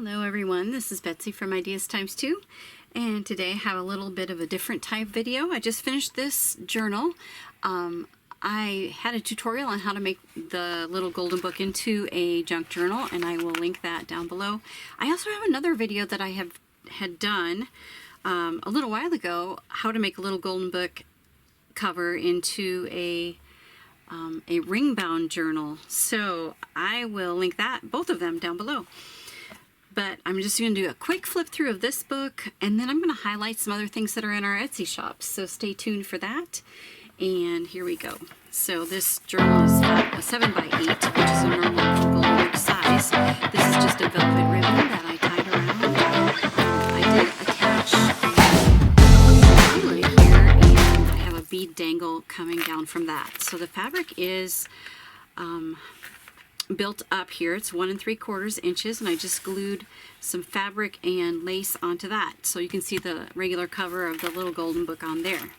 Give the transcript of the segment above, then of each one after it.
Hello everyone, this is Betsy from Ideas Times 2, and today I have a little bit of a different type video. I just finished this journal. I had a tutorial on how to make the little golden book into a junk journal, and I will link that down below. I also have another video that I had done a little while ago, how to make a little golden book cover into a ring-bound journal. So I will link both of them down below. But I'm just going to do a quick flip through of this book, and then I'm going to highlight some other things that are in our Etsy shop. So stay tuned for that. And here we go. So this journal is a 7x8, which is a normal golden book size. This is just a velvet ribbon that I tied around. I did attach a eyelet here, and I have a bead dangle coming down from that. So the fabric is built up here. It's 1 3/4 inches, and I just glued some fabric and lace onto that, so you can see the regular cover of the little golden book on there.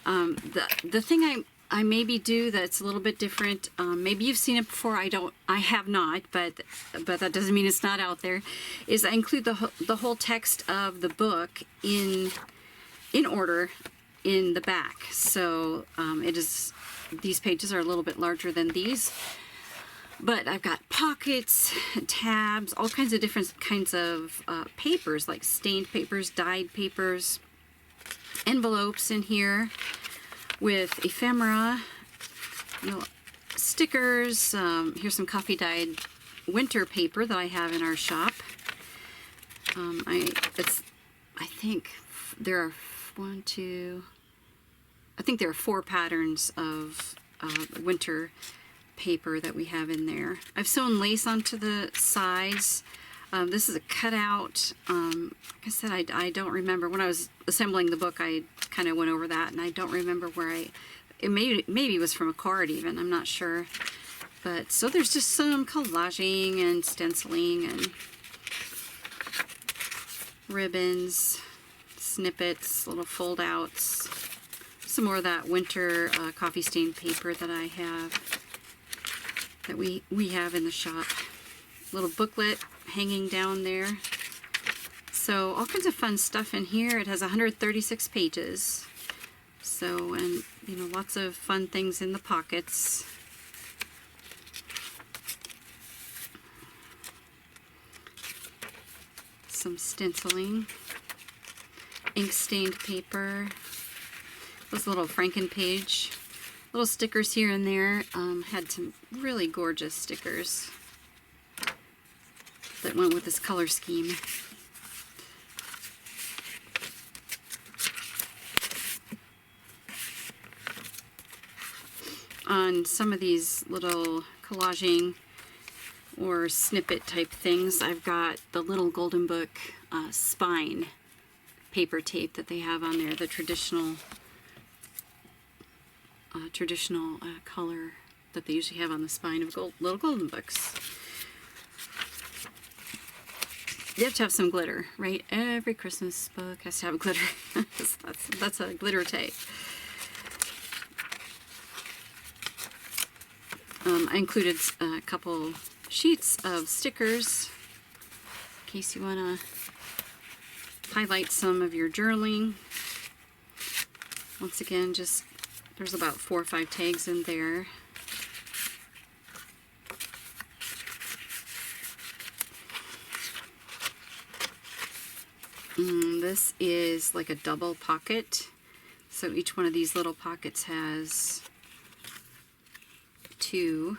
The thing I maybe do that's a little bit different, maybe you've seen it before, I have not, but that doesn't mean it's not out there, is I include the whole text of the book in order in the back. So these pages are a little bit larger than these. But I've got pockets, tabs, all kinds of different kinds of papers, like stained papers, dyed papers, envelopes in here with ephemera, stickers. Here's some coffee dyed winter paper that I have in our shop. I think there are 4 patterns of winter paper that we have in there. I've sewn lace onto the sides. This is a cutout. Like I said, I don't remember. When I was assembling the book, I kind of went over that, and I don't remember where it maybe it was from a card even, I'm not sure. But so there's just some collaging and stenciling and ribbons, snippets, little fold outs, some more of that winter coffee stained paper that I have, that we have in the shop. Little booklet hanging down there. So all kinds of fun stuff in here. It has 136 pages. So, and lots of fun things in the pockets. Some stenciling, ink stained paper, this little Franken-Page. Little stickers here and there. Had some really gorgeous stickers that went with this color scheme. On some of these little collaging or snippet type things, I've got the little golden book spine paper tape that they have on there, the traditional color that they usually have on the spine of little golden books. You have to have some glitter, right? Every Christmas book has to have glitter. that's a glitter tape. I included a couple sheets of stickers in case you want to highlight some of your journaling. Once again, there's about 4 or 5 tags in there. This is like a double pocket. So each one of these little pockets has 2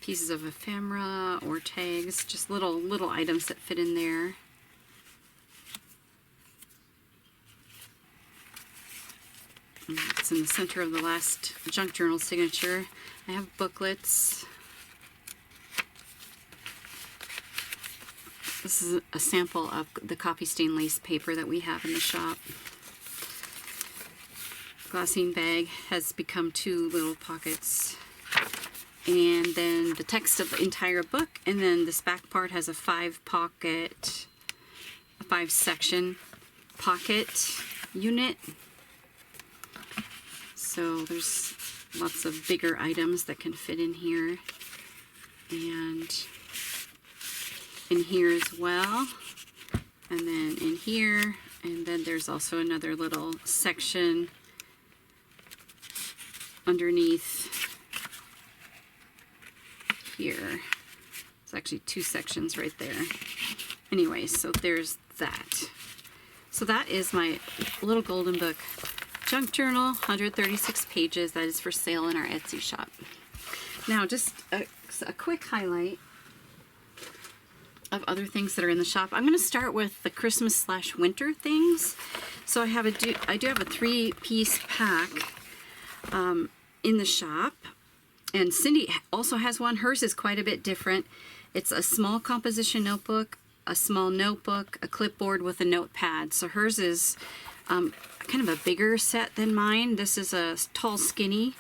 pieces of ephemera or tags, just little items that fit in there. It's in the center of the last junk journal signature. I have booklets. This is a sample of the coffee stained lace paper that we have in the shop. Glassine bag has become 2 little pockets. And then the text of the entire book, and then this back part has a 5-section pocket unit. So there's lots of bigger items that can fit in here. And in here as well, and then in here, and then there's also another little section underneath here. It's actually two sections right there. Anyway, so there's that. So that is my little golden book junk journal, 136 pages. That is for sale in our Etsy shop. Now, just a quick highlight of other things that are in the shop. I'm going to start with the Christmas/winter things. So I do have a 3-piece pack in the shop, and Cindy also has one. Hers is quite a bit different. It's a small composition notebook, a small notebook, a clipboard with a notepad. So hers is kind of a bigger set than mine. This is a tall, skinny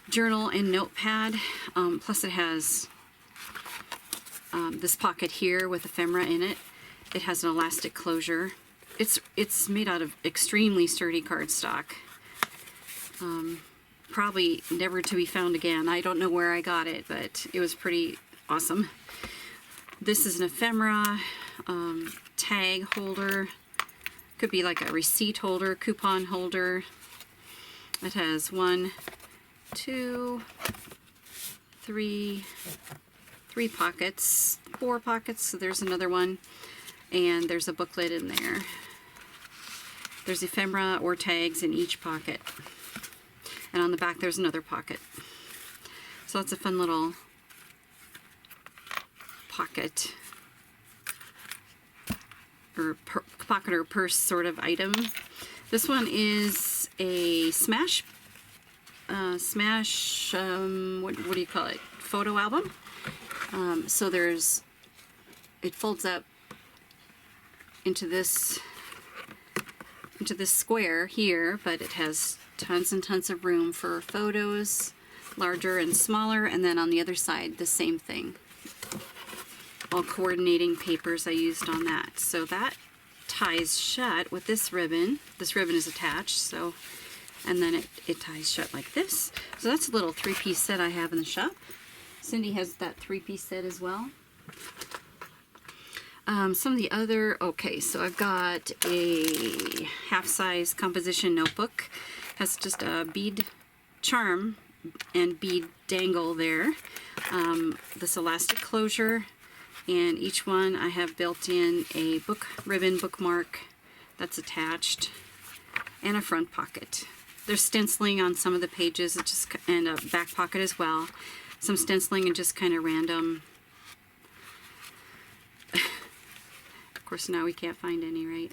journal and notepad. Plus it has this pocket here with ephemera in it. It has an elastic closure. It's made out of extremely sturdy cardstock. Probably never to be found again. I don't know where I got it, but it was pretty awesome. This is an ephemera tag holder. Could be like a receipt holder, coupon holder. It has 1, 2, 3 pockets, 4 pockets. So there's another one, and there's a booklet in there. There's ephemera or tags in each pocket. And on the back there's another pocket. So that's a fun little pocket or pocket or purse sort of item. This one is a smash what do you call it? Photo album. So it folds up into this square here, but it has tons and tons of room for photos, larger and smaller, and then on the other side the same thing. All coordinating papers I used on that. So that ties shut with this ribbon. This ribbon is attached, so, and then it ties shut like this. So that's a little 3-piece set I have in the shop. Cindy has that 3-piece set as well. Some of the other, okay, so I've got a half-size composition notebook. Has just a bead charm and bead dangle there. This elastic closure, and each one I have built in a book ribbon bookmark that's attached, and a front pocket. There's stenciling on some of the pages, and a back pocket as well. Some stenciling and just kind of random. Of course, now we can't find any, right?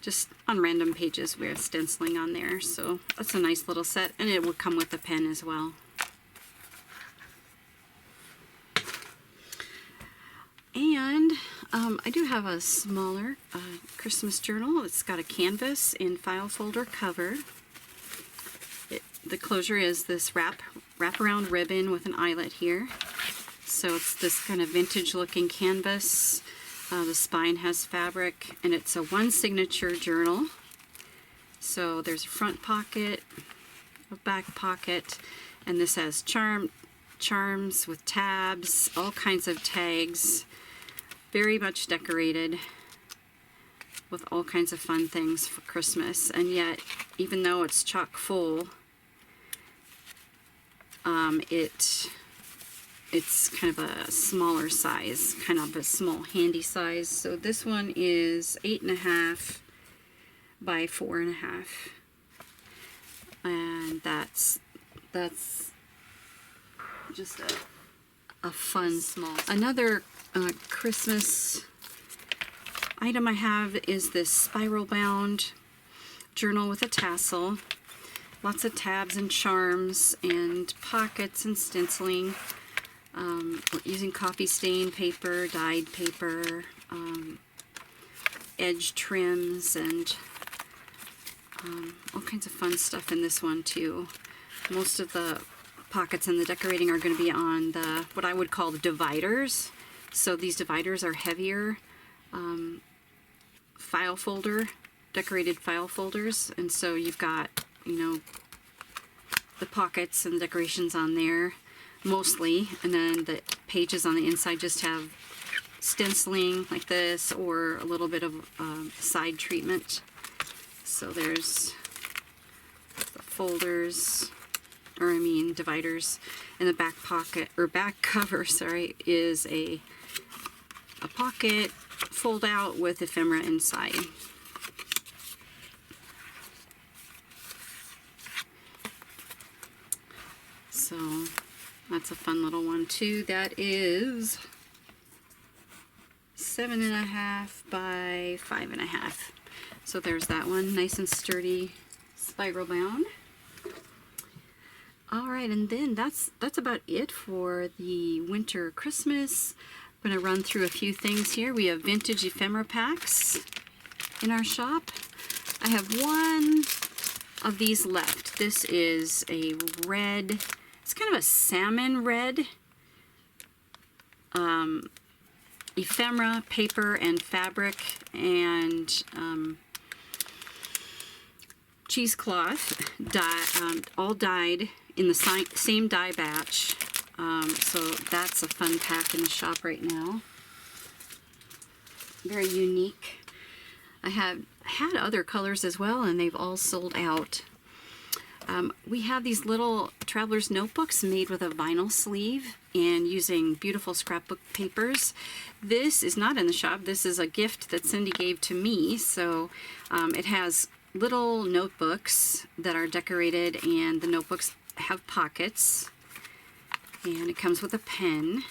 Just on random pages we have stenciling on there, so that's a nice little set, and it will come with a pen as well. And I do have a smaller Christmas journal. It's got a canvas and file folder cover. The closure is this wraparound ribbon with an eyelet here. So it's this kind of vintage looking canvas. The spine has fabric, and it's a one signature journal. So there's a front pocket, a back pocket, and this has charms with tabs, all kinds of tags, very much decorated with all kinds of fun things for Christmas. And yet, even though it's chock full, it's kind of a smaller size, kind of a small handy size. So this one is 8.5 by 4.5, and that's just a fun small. Another Christmas item I have is this spiral bound journal with a tassel. Lots of tabs and charms and pockets and stenciling. Using coffee stain paper, dyed paper, edge trims, and all kinds of fun stuff in this one too. Most of the pockets and the decorating are going to be on the what I would call the dividers. So these dividers are heavier file folder, decorated file folders, and so you've got, you know, the pockets and the decorations on there. mostly, and then the pages on the inside just have stenciling like this or a little bit of side treatment. So there's the folders, or I mean dividers, and the back pocket, or back cover, sorry, is a pocket fold out with ephemera inside. So that's a fun little one too. That is 7.5 by 5.5. So there's that one, nice and sturdy, spiral bound. All right, and then that's about it for the winter Christmas. I'm going to run through a few things here. We have vintage ephemera packs in our shop. I have one of these left. This is a red, it's kind of a salmon red ephemera, paper and fabric and cheesecloth, all dyed in the same dye batch. So that's a fun pack in the shop right now. Very unique. I have had other colors as well, and they've all sold out. We have these little traveler's notebooks made with a vinyl sleeve and using beautiful scrapbook papers. This is not in the shop. This is a gift that Cindy gave to me. So it has little notebooks that are decorated, and the notebooks have pockets, and it comes with a pen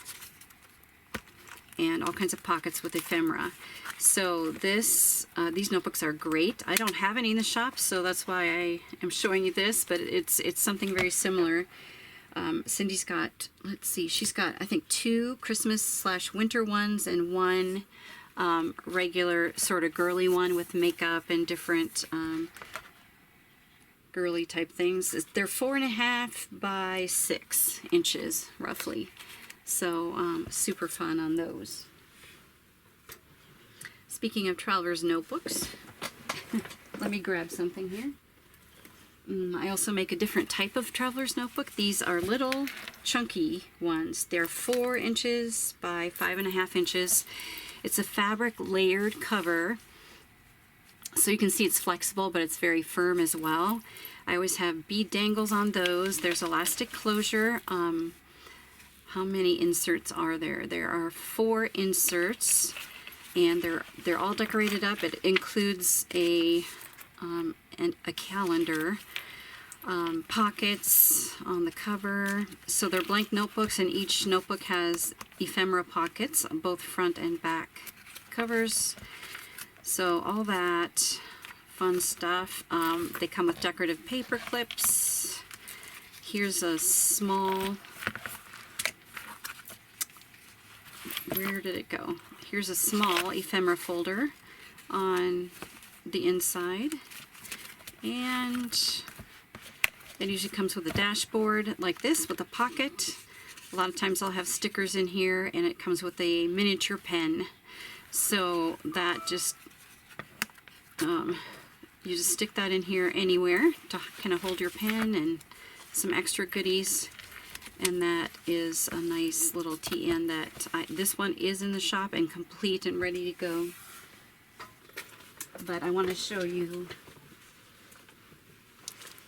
and all kinds of pockets with ephemera. So these notebooks are great. I don't have any in the shop, so that's why I am showing you this, but it's something very similar. Cindy's got, let's see, she's got, I think, 2 Christmas/winter ones and one regular sort of girly one with makeup and different girly type things. They're 4.5 by 6 inches roughly. So super fun on those. Speaking of traveler's notebooks, let me grab something here. I also make a different type of traveler's notebook. These are little chunky ones. They're 4 inches by 5.5 inches. It's a fabric layered cover, so you can see it's flexible, but it's very firm as well. I always have bead dangles on those. There's elastic closure. How many inserts are there? There are 4 inserts, and they're all decorated up. It includes a calendar, pockets on the cover. So they're blank notebooks, and each notebook has ephemera pockets, both front and back covers. So all that fun stuff. They come with decorative paper clips. Here's a small, where did it go? Here's a small ephemera folder on the inside, and it usually comes with a dashboard like this with a pocket. A lot of times I'll have stickers in here, and it comes with a miniature pen. So that just, you just stick that in here anywhere to kind of hold your pen, and some extra goodies. And that is a nice little TN that this one is in the shop and complete and ready to go. But I want to show you,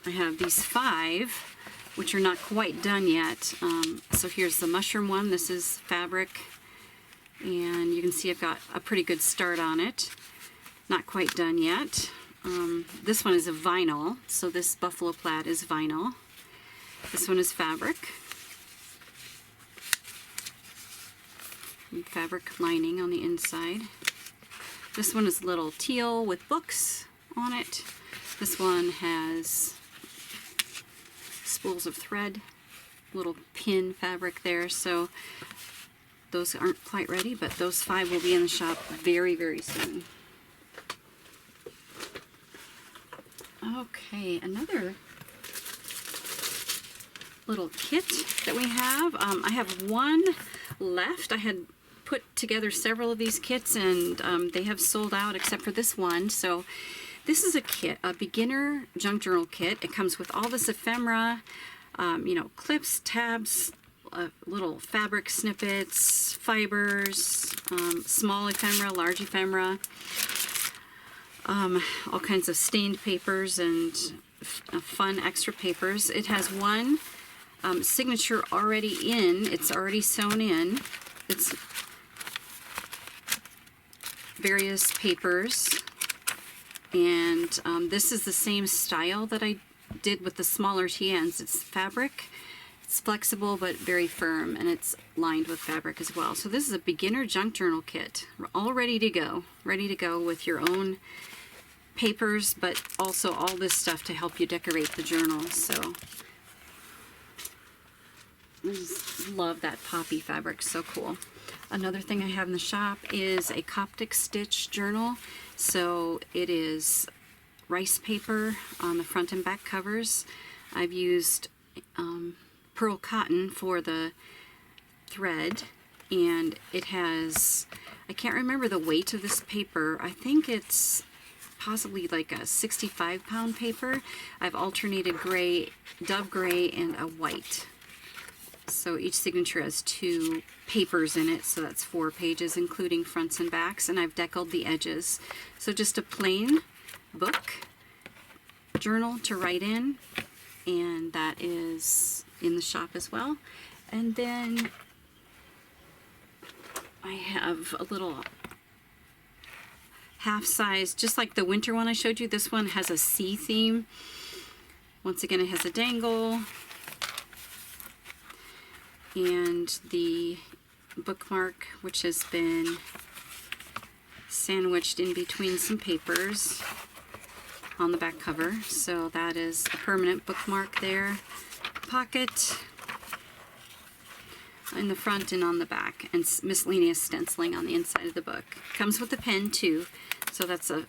I have these 5 which are not quite done yet. So here's the mushroom one. This is fabric, and you can see I've got a pretty good start on it. Not quite done yet. This one is a vinyl, so this buffalo plaid is vinyl. This one is fabric. And fabric lining on the inside. This one is little teal with books on it. This one has spools of thread, little pin fabric there. So those aren't quite ready, but those 5 will be in the shop very, very soon. Okay, another little kit that we have. I have one left. I had put together several of these kits, and they have sold out except for this one. So this is a kit, a beginner junk journal kit. It comes with all this ephemera, you know, clips, tabs, little fabric snippets, fibers, small ephemera, large ephemera, all kinds of stained papers and fun extra papers. It has one signature already in. It's already sewn in. It's various papers, and this is the same style that I did with the smaller TNs. It's fabric, it's flexible but very firm, and it's lined with fabric as well. So this is a beginner junk journal kit, all ready to go with your own papers, but also all this stuff to help you decorate the journal. So I just love that poppy fabric, so cool. Another thing I have in the shop is a Coptic stitch journal. So it is rice paper on the front and back covers. I've used pearl cotton for the thread, and it has, I can't remember the weight of this paper. I think it's possibly like a 65-pound paper. I've alternated gray, dove gray, and a white. So each signature has 2 papers in it, so that's 4 pages, including fronts and backs, and I've deckled the edges. So just a plain book journal to write in, and that is in the shop as well. And then I have a little half size, just like the winter one I showed you. This one has a sea theme. Once again, it has a dangle, and the bookmark, which has been sandwiched in between some papers on the back cover. So that is a permanent bookmark there. Pocket in the front and on the back, and miscellaneous stenciling on the inside of the book. Comes with a pen too, so that's a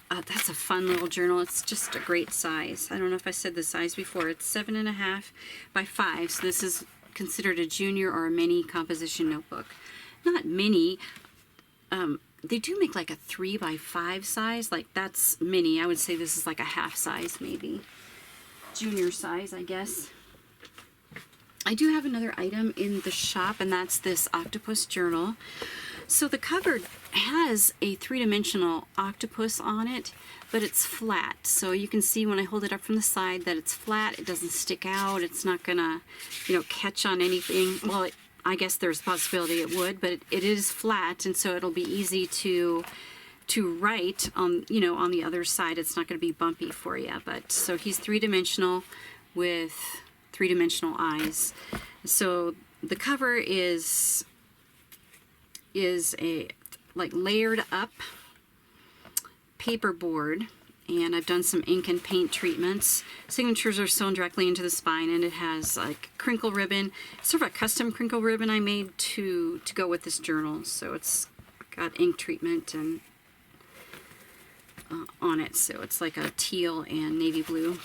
fun little journal. It's just a great size. I don't know if I said the size before. It's 7.5 by 5, so this is considered a junior or a mini composition notebook. Not mini. They do make like a 3 by 5 size. Like that's mini. I would say this is like a half size, maybe. Junior size, I guess. I do have another item in the shop, and that's this octopus journal. So the cover has a 3-dimensional octopus on it, but it's flat. So you can see when I hold it up from the side that it's flat. It doesn't stick out. It's not gonna, catch on anything. Well, I guess there's a possibility it would, but it is flat, and so it'll be easy to write on, on the other side. It's not going to be bumpy for you. But so he's 3-dimensional with 3-dimensional eyes. So the cover is a like layered up paperboard, and I've done some ink and paint treatments. Signatures are sewn directly into the spine, and it has like crinkle ribbon, sort of a custom crinkle ribbon I made to go with this journal. So it's got ink treatment and on it, so it's like a teal and navy blue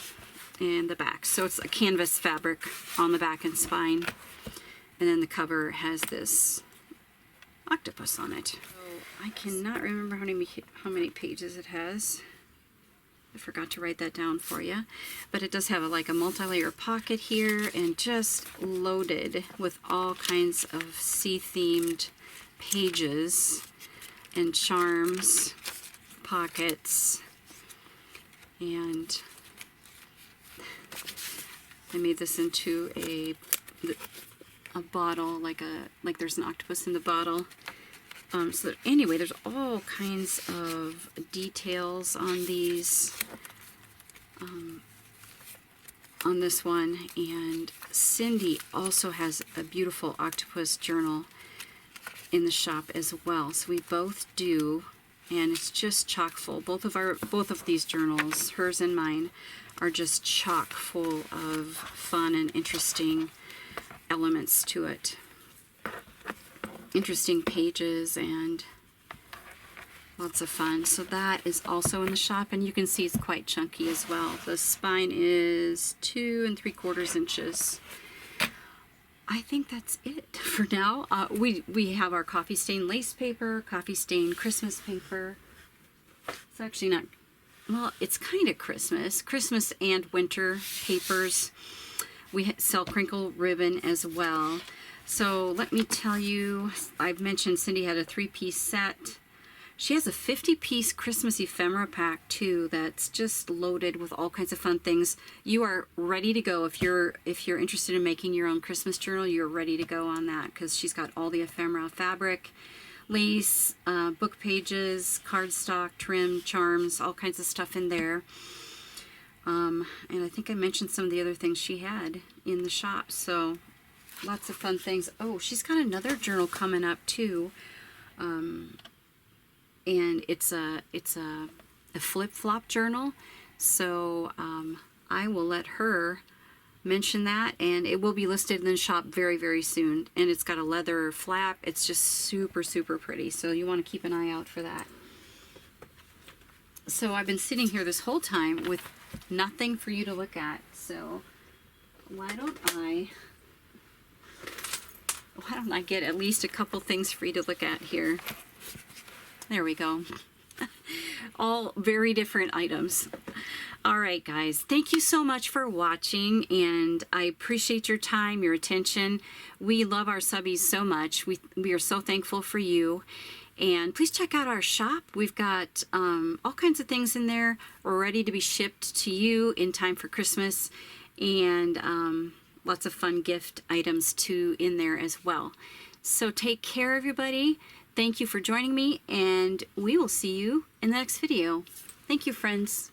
in the back. So it's a canvas fabric on the back and spine, and then the cover has this octopus on it. So I cannot remember how many pages it has. I forgot to write that down for you, but it does have like a multi-layer pocket here, and just loaded with all kinds of sea-themed pages and charms, pockets, and I made this into a bottle, like there's an octopus in the bottle. So anyway, there's all kinds of details on these, on this one. And Cindy also has a beautiful octopus journal in the shop as well. So we both do, and it's just chock full. Both of these journals, hers and mine, are just chock full of fun and interesting elements to it. Interesting pages and lots of fun. So that is also in the shop, and you can see it's quite chunky as well. The spine is 2 3/4 inches. I think that's it for now. We have our coffee stain lace paper, coffee stain Christmas paper. It's actually not, well, it's kind of Christmas and winter papers. We sell crinkle ribbon as well. So let me tell you, I've mentioned Cindy had a 3-piece set. She has a 50-piece Christmas ephemera pack too that's just loaded with all kinds of fun things. You are ready to go if you're interested in making your own Christmas journal. You're ready to go on that because she's got all the ephemera fabric, lace, book pages, cardstock, trim, charms, all kinds of stuff in there. And I think I mentioned some of the other things she had in the shop. So lots of fun things. Oh, she's got another journal coming up too. And it's a flip-flop journal, so I will let her mention that, and it will be listed in the shop very, very soon. And it's got a leather flap. It's just super, super pretty, so you want to keep an eye out for that. So I've been sitting here this whole time with nothing for you to look at, so why don't I get at least a couple things for you to look at here. There we go. All very different items. All right, guys. Thank you so much for watching, and I appreciate your time, your attention. We love our subbies so much. We are so thankful for you. And please check out our shop. We've got all kinds of things in there. We're ready to be shipped to you in time for Christmas, and lots of fun gift items too in there as well. So take care, everybody. Thank you for joining me, and we will see you in the next video. Thank you, friends.